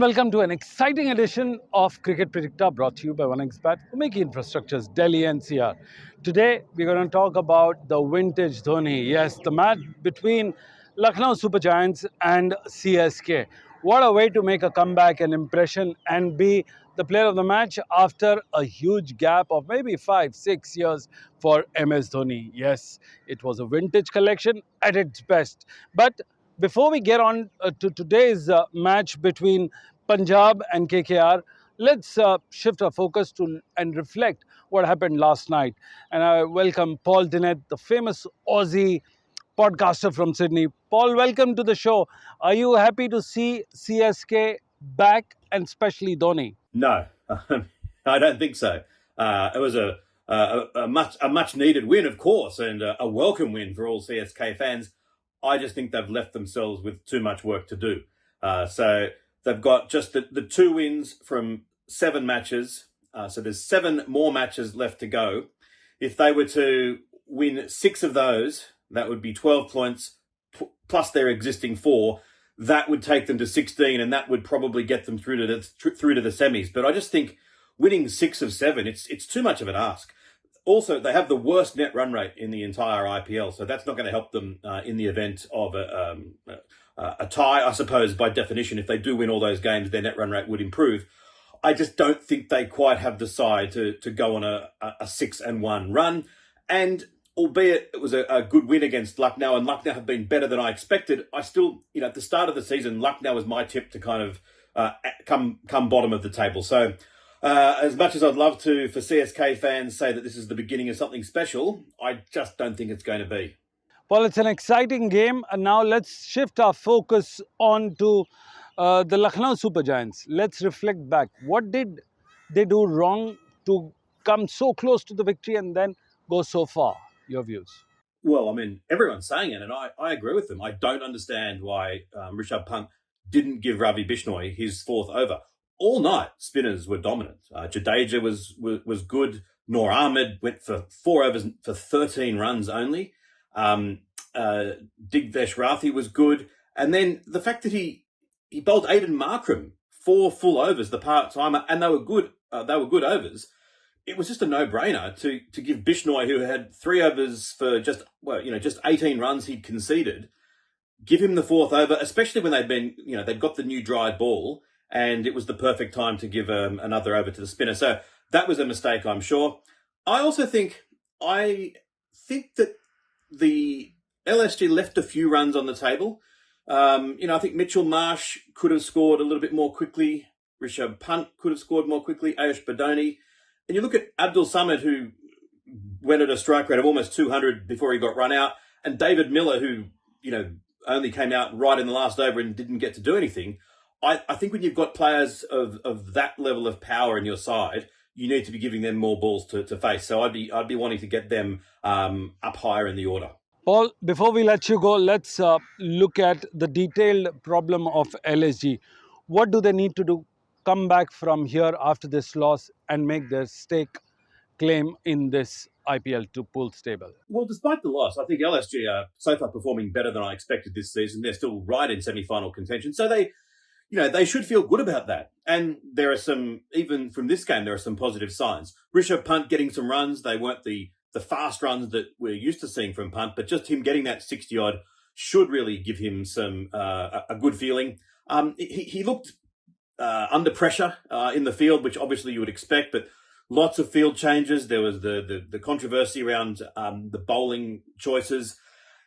welcome to an exciting edition of Cricket Predicta brought to you by OneXBet, Umeki Infrastructures, Delhi NCR. Today, we're going to talk about the vintage Dhoni. Yes, the match between Lucknow Super Giants and CSK. What a way to make a comeback, an impression, and be the player of the match after a huge gap of maybe 5-6 years for MS Dhoni. Yes, it was a vintage collection at its best. But before we get on to today's match between Punjab and KKR, let's shift our focus to and reflect what happened last night. And I welcome Paul Dinette, the famous Aussie podcaster from Sydney. Paul, welcome to the show. Are you happy to see CSK back, and especially Dhoni? No, I don't think so. It was a much needed win, of course, and a welcome win for all CSK fans. I just think they've left themselves with too much work to do. So they've got just the 2 wins from 7 matches. So there's 7 more matches left to go. If they were to win 6 of those, that would be 12 points plus their existing 4. That would take them to 16, and that would probably get them through to the semis. But I just think winning 6 of 7, it's too much of an ask. Also, they have the worst net run rate in the entire IPL, so that's not going to help them in the event of a tie. I suppose by definition, if they do win all those games, their net run rate would improve. I just don't think they quite have the side to go on a 6-1 run. And albeit it was a good win against Lucknow, and Lucknow have been better than I expected, I still, at the start of the season, Lucknow was my tip to kind of come bottom of the table. So as much as I'd love to, for CSK fans, say that this is the beginning of something special, I just don't think it's going to be. Well, it's an exciting game. And now let's shift our focus on to the Lucknow Super Giants. Let's reflect back. What did they do wrong to come so close to the victory and then go so far? Your views? Well, I mean, everyone's saying it, and I agree with them. I don't understand why Rishabh Pant didn't give Ravi Bishnoi his 4th over. All night, spinners were dominant. Jadeja was good. Noor Ahmed went for 4 overs for 13 runs only. Digvesh Rathi was good. And then the fact that he bowled Aiden Markram 4 full overs, the part-timer, and they were good overs. It was just a no-brainer to give Bishnoi, who had 3 overs for just 18 runs he'd conceded, give him the 4th over, especially when they'd got the new dried ball, and it was the perfect time to give another over to the spinner. So that was a mistake, I'm sure. I also think that the LSG left a few runs on the table. I think Mitchell Marsh could have scored a little bit more quickly. Rishabh Pant could have scored more quickly. Ayush Badoni. And you look at Abdul Samad, who went at a strike rate of almost 200 before he got run out, and David Miller, who, only came out right in the last over and didn't get to do anything. I think when you've got players of that level of power in your side, you need to be giving them more balls to face. So I'd be wanting to get them up higher in the order. Paul, before we let you go, let's look at the detailed problem of LSG. What do they need to do? Come back from here after this loss and make their stake claim in this IPL to Pool's table? Well, despite the loss, I think LSG are so far performing better than I expected this season. They're still right in semi-final contention. So they should feel good about that. And there are even from this game, there are some positive signs. Rishabh Pant getting some runs. They weren't the fast runs that we're used to seeing from Pant, but just him getting that 60-odd should really give him a good feeling. He looked under pressure in the field, which obviously you would expect, but lots of field changes. There was the controversy around the bowling choices.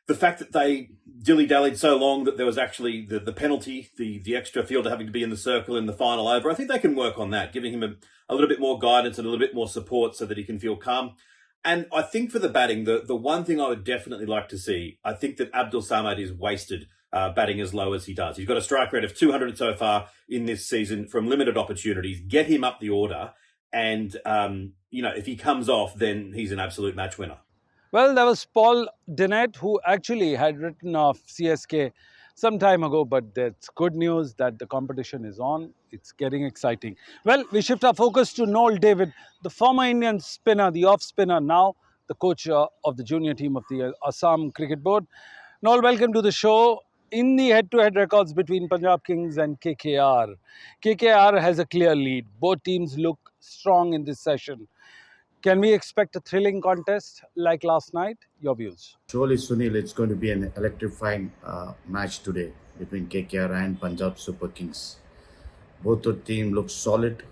The fact that they dilly-dallied so long that there was actually the penalty, the extra fielder having to be in the circle in the final over. I think they can work on that, giving him a little bit more guidance and a little bit more support so that he can feel calm. And I think for the batting, the one thing I would definitely like to see, I think that Abdul Samad is wasted batting as low as he does. He's got a strike rate of 200 so far in this season from limited opportunities. Get him up the order. And, if he comes off, then he's an absolute match winner. Well, that was Paul Dinette, who actually had written off CSK some time ago, but that's good news that the competition is on. It's getting exciting. Well, we shift our focus to Noel David, the former Indian spinner, the off spinner, now the coach of the junior team of the Assam Cricket Board. Noel, welcome to the show. In the head-to-head records between Punjab Kings and KKR, KKR has a clear lead. Both teams look strong in this session. Can we expect a thrilling contest like last night? Your views. Surely, Sunil, it's going to be an electrifying match today between KKR and Punjab Super Kings. Both the team look solid.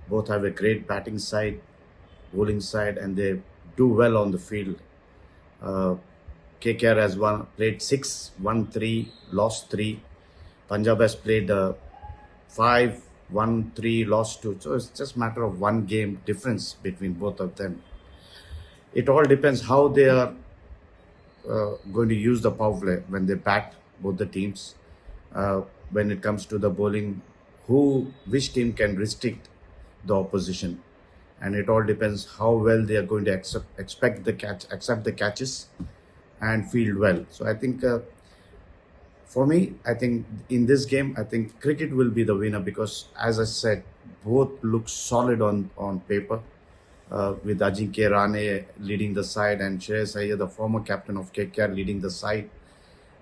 Both have a great batting side, bowling side, and they do well on the field. KKR has played 6, won 3, lost 3. Punjab has played 5, won 3, lost 2. So it's just a matter of one game difference between both of them. It all depends how they are going to use the power play when they bat, both the teams. When it comes to the bowling, which team can restrict the opposition, and it all depends how well they are going to accept the catches and field well. So I think for me, I think in this game, I think cricket will be the winner because, as I said, both look solid on paper. With Ajinkya Rahane leading the side and Shreyas Iyer, the former captain of KKR, leading the side.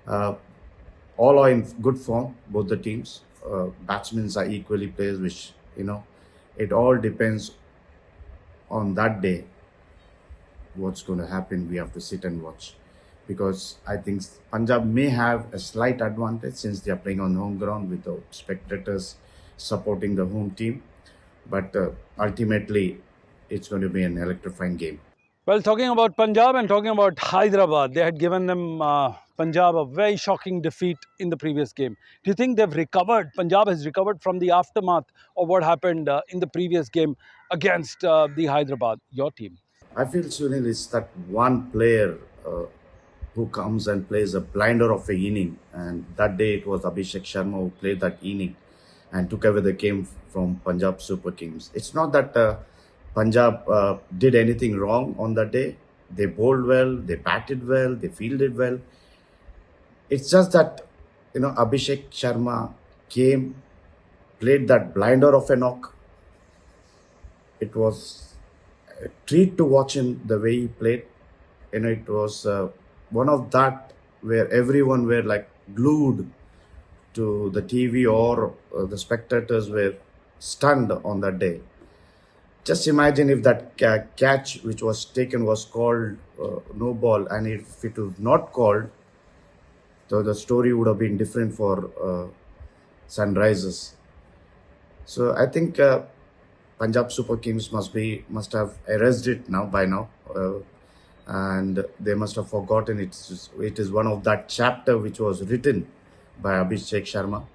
All are in good form, both the teams. Batsmen are equally players, which, it all depends on that day what's going to happen. We have to sit and watch because I think Punjab may have a slight advantage since they are playing on home ground with the spectators supporting the home team. But ultimately, it's going to be an electrifying game. Well, talking about Punjab and talking about Hyderabad, they had given them Punjab a very shocking defeat in the previous game. Do you think they've recovered? Punjab has recovered from the aftermath of what happened in the previous game against the Hyderabad, your team? I feel, Sunil, is that one player who comes and plays a blinder of a inning, and that day it was Abhishek Sharma who played that inning and took away the game from Punjab Super Kings. It's not that Punjab did anything wrong on that day. They bowled well, they batted well, they fielded well. It's just that, Abhishek Sharma came, played that blinder of a knock. It was a treat to watch him the way he played. It was one of that where everyone were like glued to the TV or the spectators were stunned on that day. Just imagine if that catch which was taken was called no ball, and if it was not called, so the story would have been different for Sunrisers. So I think Punjab Super Kings must have erased it by now, and they must have forgotten it. It is one of that chapter which was written by Abhishek Sharma.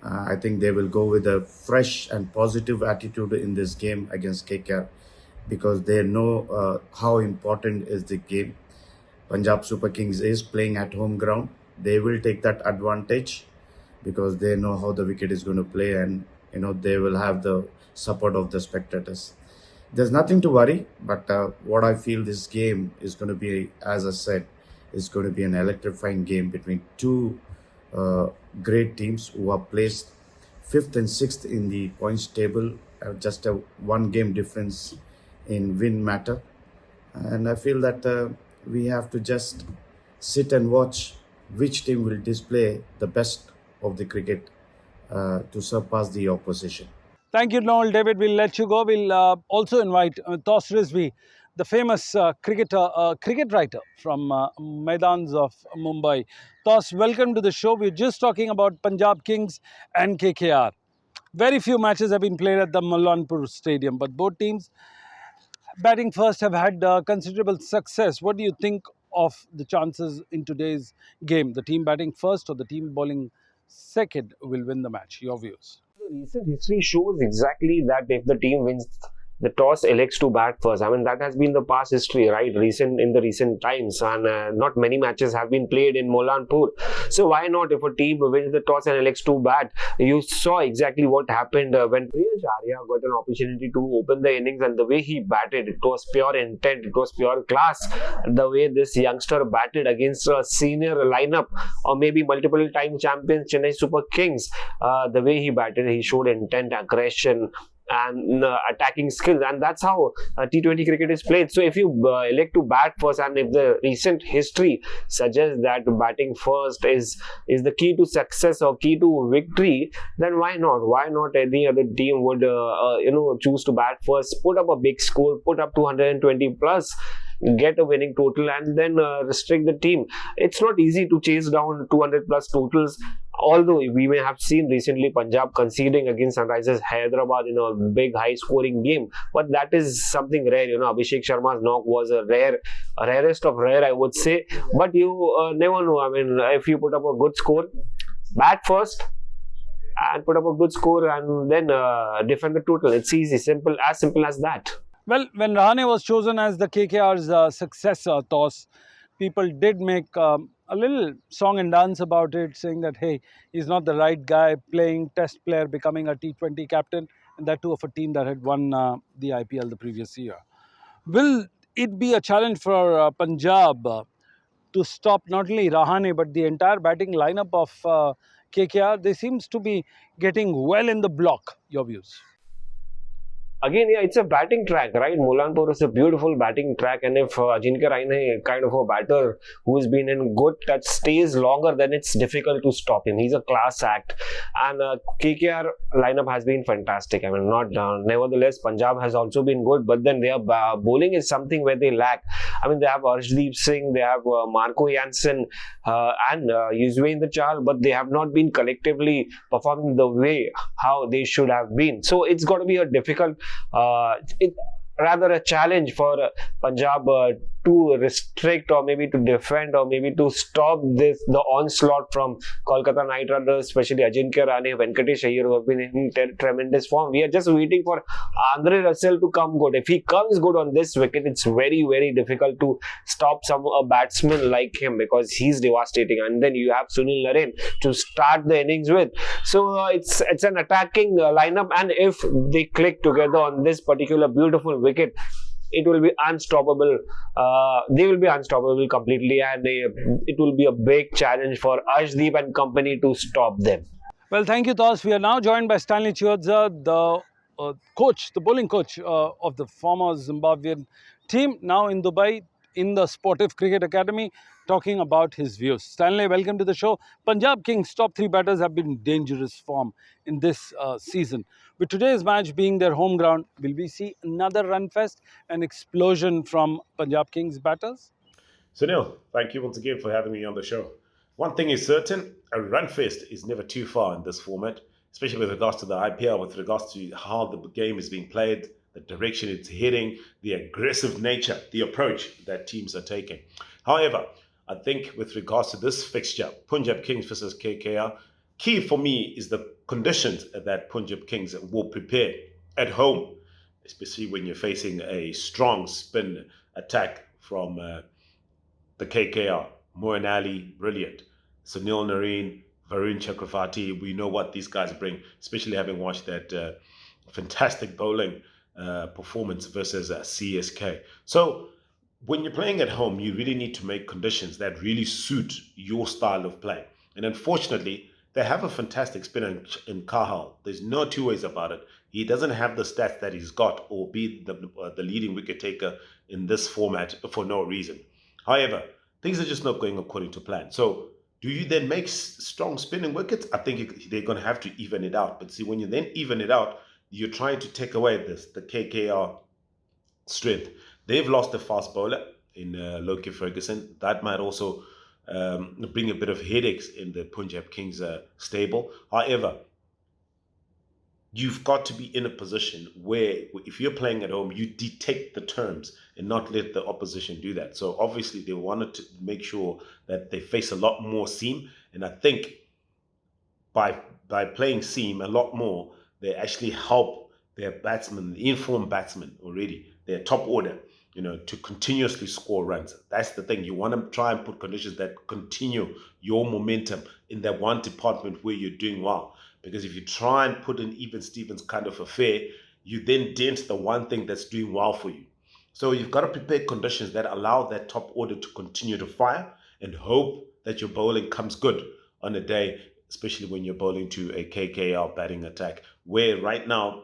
I think they will go with a fresh and positive attitude in this game against KKR because they know how important is the game. Punjab Super Kings is playing at home ground. They will take that advantage because they know how the wicket is going to play, and they will have the support of the spectators. There's nothing to worry, but what I feel this game is going to be, as I said, is going to be an electrifying game between two great teams who are placed 5th and 6th in the points table, just a one game difference in win matter. And I feel that we have to just sit and watch which team will display the best of the cricket to surpass the opposition. Thank you, Noel. David, we'll let you go. We'll also invite Tos Rizvi, the famous cricket writer from Maidans of Mumbai. Tos, welcome to the show. We're just talking about Punjab Kings and KKR. Very few matches have been played at the Mullanpur Stadium, but both teams batting first have had considerable success. What do you think of the chances in today's game? The team batting first or the team bowling second will win the match? Your views. The recent history shows exactly that if the team wins the toss, elects to bat first. I mean, that has been the past history, right? In the recent times, and not many matches have been played in Mullanpur. So why not, if a team wins the toss and elects to bat? You saw exactly what happened when Priyansh Arya got an opportunity to open the innings, and the way he batted, it was pure intent, it was pure class. The way this youngster batted against a senior lineup, or maybe multiple time champions Chennai Super Kings, the way he batted, he showed intent, aggression, and attacking skills, and that's how T20 cricket is played. So if you elect to bat first, and if the recent history suggests that batting first is the key to success or key to victory, then why not? Why not any other team would choose to bat first, put up a big score, put up 220 plus, get a winning total, and then restrict the team. It's not easy to chase down 200 plus totals, although we may have seen recently Punjab conceding against Sunrisers Hyderabad in a big high scoring game, but that is something rare. Abhishek Sharma's knock was a rarest of rare, I would say, but you never know. I mean, if you put up a good score, bat first and put up a good score, and then defend the total. It's easy, simple as that. Well, when Rahane was chosen as the KKR's successor, Toss, people did make a little song and dance about it, saying that, hey, he's not the right guy, playing test player, becoming a T20 captain, and that too of a team that had won the IPL the previous year. Will it be a challenge for Punjab to stop not only Rahane but the entire batting lineup of KKR? They seems to be getting well in the block. Your views? Again, yeah, it's a batting track, right? Mullanpur is a beautiful batting track, and if Ajinkya Raine, kind of a batter who's been in good touch, stays longer, then it's difficult to stop him. He's a class act, and KKR lineup has been fantastic. I mean, not nevertheless, Punjab has also been good, but then their bowling is something where they lack. I mean, they have Arshdeep Singh, they have Marco Jansen, and Yuzvendra Chahal, but they have not been collectively performing the way how they should have been. So it's got to be a difficult, rather a challenge for Punjab to restrict, or maybe to defend, or maybe to stop the onslaught from Kolkata Knight Riders, especially Ajinkya Rahane, Venkatesh Iyer, who have been in tremendous form. We are just waiting for Andre Russell to come good. If he comes good on this wicket, it's very, very difficult to stop a batsman like him, because he's devastating. And then you have Sunil Narine to start the innings with. So it's an attacking lineup, and if they click together on this particular beautiful wicket, it will be unstoppable. They will be unstoppable completely, and it will be a big challenge for Arshdeep and company to stop them. Well, thank you, Toss. We are now joined by Stanley Chiodza, the coach, the bowling coach of the former Zimbabwean team, now in Dubai, in the Sportive Cricket Academy, talking about his views. Stanley, welcome to the show. Punjab Kings' top three batters have been in dangerous form in this season. With today's match being their home ground, will we see another run fest, an explosion from Punjab Kings batters? Sunil, thank you once again for having me on the show. One thing is certain, a run fest is never too far in this format, especially with regards to the IPL, with regards to how the game is being played, the direction it's heading, the aggressive nature, the approach that teams are taking. However, I think with regards to this fixture, Punjab Kings versus KKR, key for me is the conditions that Punjab Kings will prepare at home, especially when you're facing a strong spin attack from the KKR. Moeen Ali, brilliant. Sunil Narine, Varun Chakravarti, we know what these guys bring, especially having watched that fantastic bowling performance versus CSK. So when you're playing at home, you really need to make conditions that really suit your style of play. And unfortunately, they have a fantastic spinner in Kahal. There's no two ways about it. He doesn't have the stats that he's got, or be the leading wicket taker in this format for no reason. However, things are just not going according to plan. So do you then make strong spinning wickets? I think they're going to have to even it out. But see, when you then even it out, you're trying to take away the KKR strength. They've lost a fast bowler in Loki Ferguson. That might also bring a bit of headaches in the Punjab Kings stable. However, you've got to be in a position where, if you're playing at home, you dictate the terms and not let the opposition do that. So obviously they wanted to make sure that they face a lot more seam. And I think by playing seam a lot more, they actually help their batsmen, the informed batsmen already, their top order, to continuously score runs. That's the thing. You want to try and put conditions that continue your momentum in that one department where you're doing well. Because if you try and put an even Stevens kind of affair, you then dent the one thing that's doing well for you. So you've got to prepare conditions that allow that top order to continue to fire, and hope that your bowling comes good on a day, especially when you're bowling to a KKR batting attack, where right now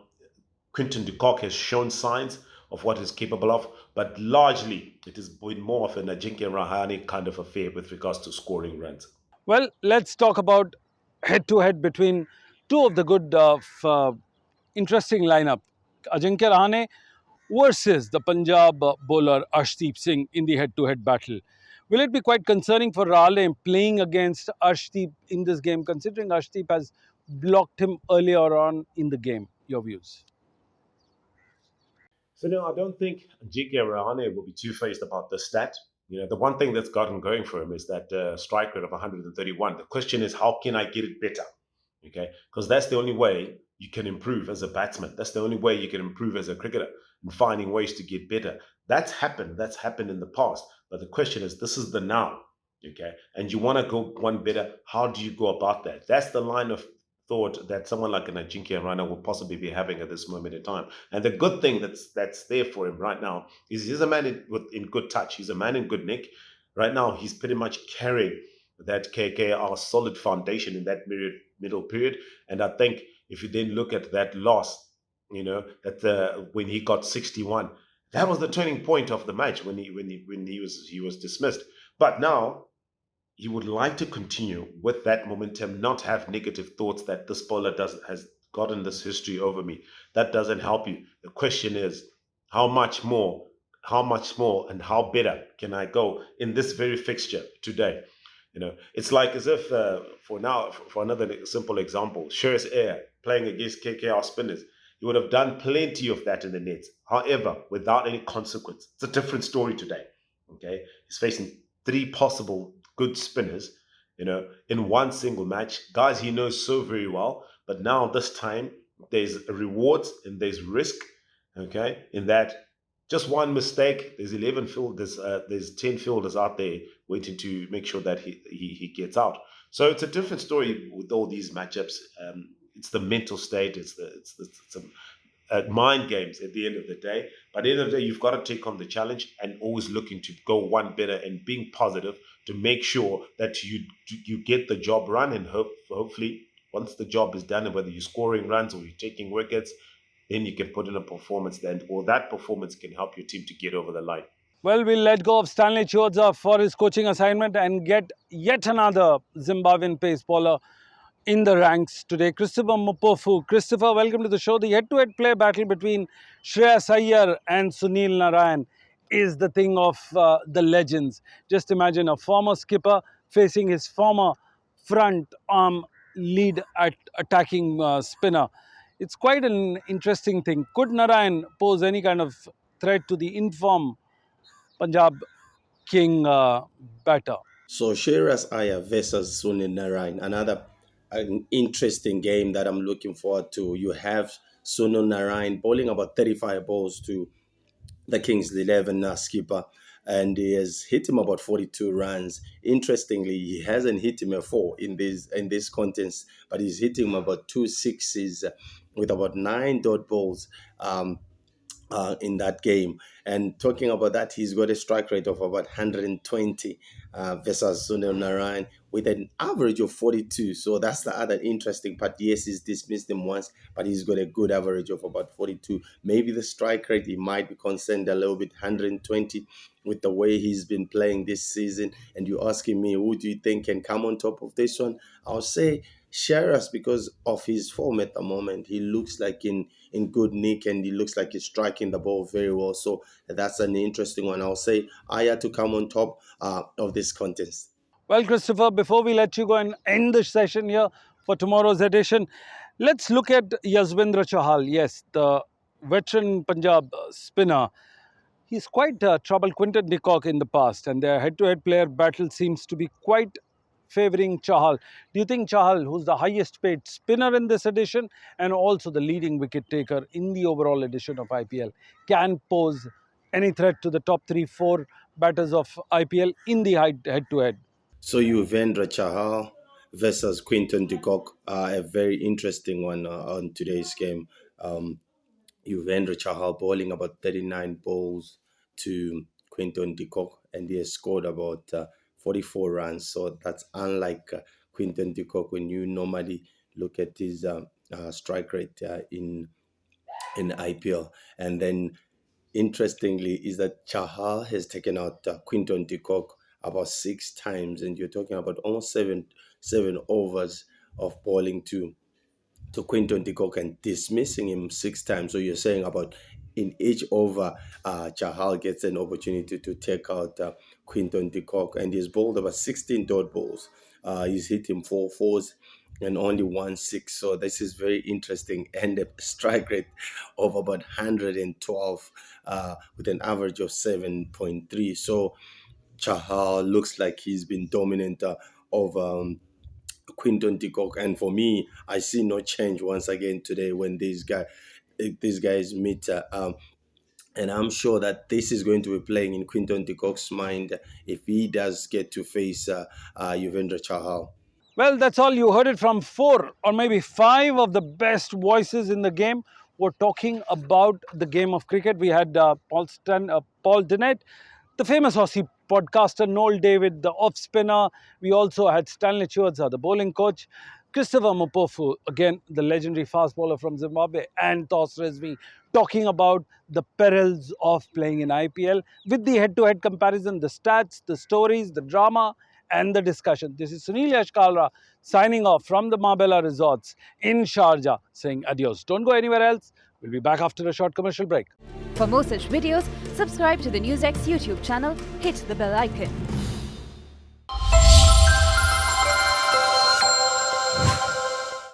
Quinton de Kock has shown signs of what he's capable of, but largely it has been more of an Ajinkya Rahane kind of affair with regards to scoring runs. Well, let's talk about head to head between two of the good, interesting lineup. Ajinkya Rahane versus the Punjab bowler Arshdeep Singh in the head to head battle. Will it be quite concerning for Rahane playing against Arshdeep in this game, considering Arshdeep has blocked him earlier on in the game? Your views? So no, I don't think J.K. Rahane will be two-faced about this stat. The one thing that's gotten going for him is that strike rate of 131. The question is, how can I get it better? Okay, because that's the only way you can improve as a batsman. That's the only way you can improve as a cricketer, and finding ways to get better. That's happened. That's happened in the past. But the question is, this is the now. Okay, and you want to go one better. How do you go about that? That's the line of thought that someone like an Ajinkya Rana will possibly be having at this moment in time. And the good thing that's there for him right now is he's a man in good touch. He's a man in good nick. Right now, he's pretty much carrying that KKR solid foundation in that middle period. And I think if you then look at that loss, that when he got 61, that was the turning point of the match when he was dismissed. But now you would like to continue with that momentum, not have negative thoughts that this bowler has gotten this history over me. That doesn't help you. The question is, how much more, and how better can I go in this very fixture today? It's like as if for another simple example, Sher's Air playing against KKR spinners, he would have done plenty of that in the nets. However, without any consequence. It's a different story today. Okay, he's facing three possible good spinners, in one single match. Guys he knows so very well, but now this time there's rewards and there's risk, okay, in that just one mistake, there's 11 field, there's 10 fielders out there waiting to make sure that he gets out. So it's a different story with all these matchups. It's the mental state, it's mind games at the end of the day. But at the end of the day, you've got to take on the challenge and always looking to go one better and being positive to make sure that you get the job run, and hopefully once the job is done, and whether you're scoring runs or you're taking wickets, then you can put in a performance then, or that performance can help your team to get over the line. Well, we'll let go of Stanley Chiozza for his coaching assignment and get yet another Zimbabwean pace bowler in the ranks today, Christopher Mupofu. Christopher, welcome to the show. The head-to-head play battle between Shreyas Iyer and Sunil Narayan is the thing of the legends. Just imagine a former skipper facing his former front arm lead at attacking spinner. It's quite an interesting thing. Could Narayan pose any kind of threat to the inform Punjab King batter? So Shearas Iyer versus Sunil Narayan, another an interesting game that I'm looking forward to. You have Sunil Narayan bowling about 35 balls to the Kings 11 skipper, and he has hit him about 42 runs. Interestingly, he hasn't hit him a four in this contest, but he's hitting him about two sixes with about 9 dot balls. In that game. And talking about that, he's got a strike rate of about 120 versus Sunil Narayan with an average of 42. So that's the other interesting part. Yes, he's dismissed him once, but he's got a good average of about 42. Maybe the strike rate, he might be concerned a little bit, 120 with the way he's been playing this season. And you're asking me, who do you think can come on top of this one? I'll say Shearas, because of his form at the moment. He looks like in good nick, and he looks like he's striking the ball very well. So that's an interesting one. I'll say Aya to come on top of this contest. Well, Christopher, before we let you go and end the session here for tomorrow's edition, let's look at Yuzvendra Chahal. Yes, the veteran Punjab spinner. He's quite troubled Quinton de Kock in the past, and their head-to-head player battle seems to be quite favouring Chahal. Do you think Chahal, who's the highest paid spinner in this edition and also the leading wicket taker in the overall edition of IPL, can pose any threat to the top 3-4 batters of IPL in the head-to-head? So Yuzvendra Chahal versus Quinton de Kock, a very interesting one on today's game. Yuzvendra Chahal bowling about 39 balls to Quinton de Kock, and he has scored about 44 runs. So that's unlike Quinton de Kock when you normally look at his strike rate in in IPL. And then interestingly is that Chahal has taken out Quinton de Kock about 6 times, and you're talking about almost seven overs of bowling to Quinton de Kock and dismissing him 6 times. So you're saying about in each over, Chahal gets an opportunity to take out Quinton de Kock, and he's bowled about 16 dot balls. He's hit him 4 4s and only 1 6. So this is very interesting, and a strike rate of about 112 with an average of 7.3. So Chahal looks like he's been dominant over Quinton de Kock, and for me, I see no change once again today when these guys meet. And I'm sure that this is going to be playing in Quinton de Kock's mind if he does get to face Yuvendra Chahal. Well, that's all. You heard it from 4 or maybe 5 of the best voices in the game. We're talking about the game of cricket. We had Paul Dennett, the famous Aussie podcaster, Noel David, the off spinner. We also had Stanley Chiozza, the bowling coach, Christopher Mopofu, again, the legendary fast bowler from Zimbabwe, and Toss Resmi, talking about the perils of playing in IPL with the head-to-head comparison, the stats, the stories, the drama, and the discussion. This is Sunil Yashkalra signing off from the Marbella Resorts in Sharjah, saying adios. Don't go anywhere else. We'll be back after a short commercial break. For more such videos, subscribe to the Newsx YouTube channel, hit the bell icon.